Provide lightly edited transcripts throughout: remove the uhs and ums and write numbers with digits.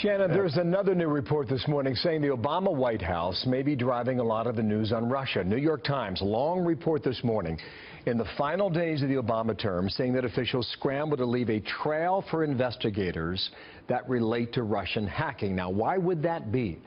Shannon, there's another new report this morning saying the Obama White House may be driving a lot of the news on Russia. New York Times, long report this morning in the final days of the Obama term, saying that officials scramble to leave a trail for investigators that relate to Russian hacking. Now, why would that be?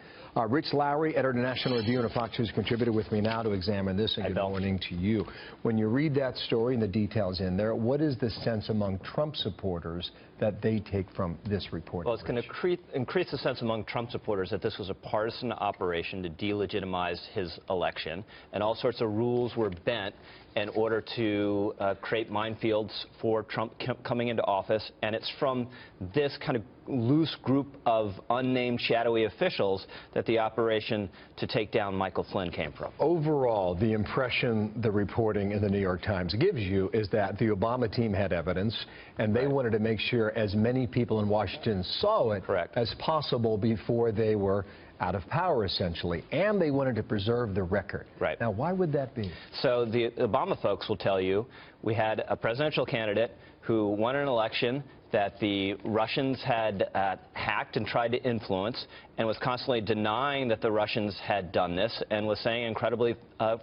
Rich Lowry, editor of National Review and a Fox News contributor, with me now to examine this. And good morning to you. When you read that story and the details in there, what is the sense among Trump supporters that they take from this report? Well, it's going to increase the sense among Trump supporters that this was a partisan operation to delegitimize his election, and all sorts of rules were bent in order to create minefields for Trump coming into office. And it's from this kind of loose group of unnamed shadowy officials that the operation to take down Michael Flynn came from. Overall, the impression the reporting in the New York Times gives you is that the Obama team had evidence, and they wanted to make sure as many people in Washington saw it as possible before they were out of power, essentially, and they wanted to preserve the record. Now, why would that be? So the Obama folks will tell you we had a presidential candidate who won an election that the Russians had hacked and tried to influence, and was constantly denying that the Russians had done this, and was saying incredibly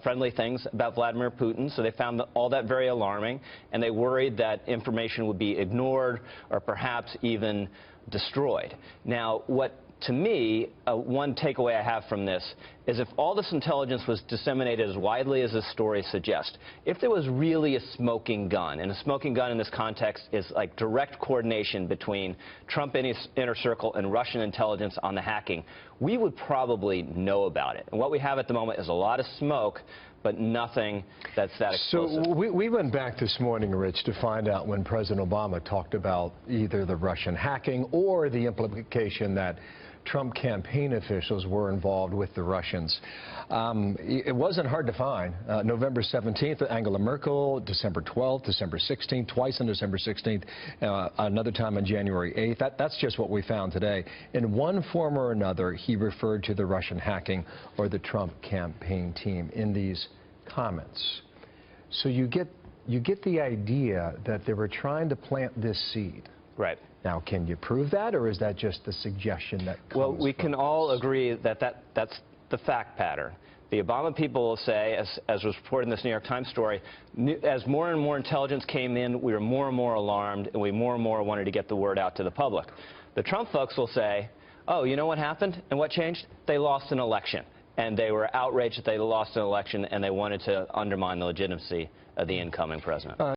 friendly things about Vladimir Putin. So they found all that very alarming, and they worried that information would be ignored or perhaps even destroyed. Now, to me, one takeaway I have from this is if all this intelligence was disseminated as widely as this story suggests, if there was really a smoking gun, and a smoking gun in this context is like direct coordination between Trump and his inner circle and Russian intelligence on the hacking, we would probably know about it. And what we have at the moment is a lot of smoke, but nothing that's that explosive. So we went back this morning, Rich, to find out when President Obama talked about either the Russian hacking or the implication that Trump campaign officials were involved with the Russians. It wasn't hard to find. November 17th, Angela Merkel, December 12th, December 16th, twice on December 16th, another time on January 8th. That's just what we found today. In one form or another, he referred to the Russian hacking or the Trump campaign team in these comments. So you get the idea that they were trying to plant this seed. Right. Now, can you prove that, or is that just the suggestion that comes Well, we can all this? agree that that's the fact pattern. The Obama people will say, as was reported in this New York Times story, as more and more intelligence came in, we were more and more alarmed, and we more and more wanted to get the word out to the public. The Trump folks will say, oh, you know what happened and what changed? They lost an election. And they were outraged that they lost an election, and they wanted to undermine the legitimacy of the incoming president.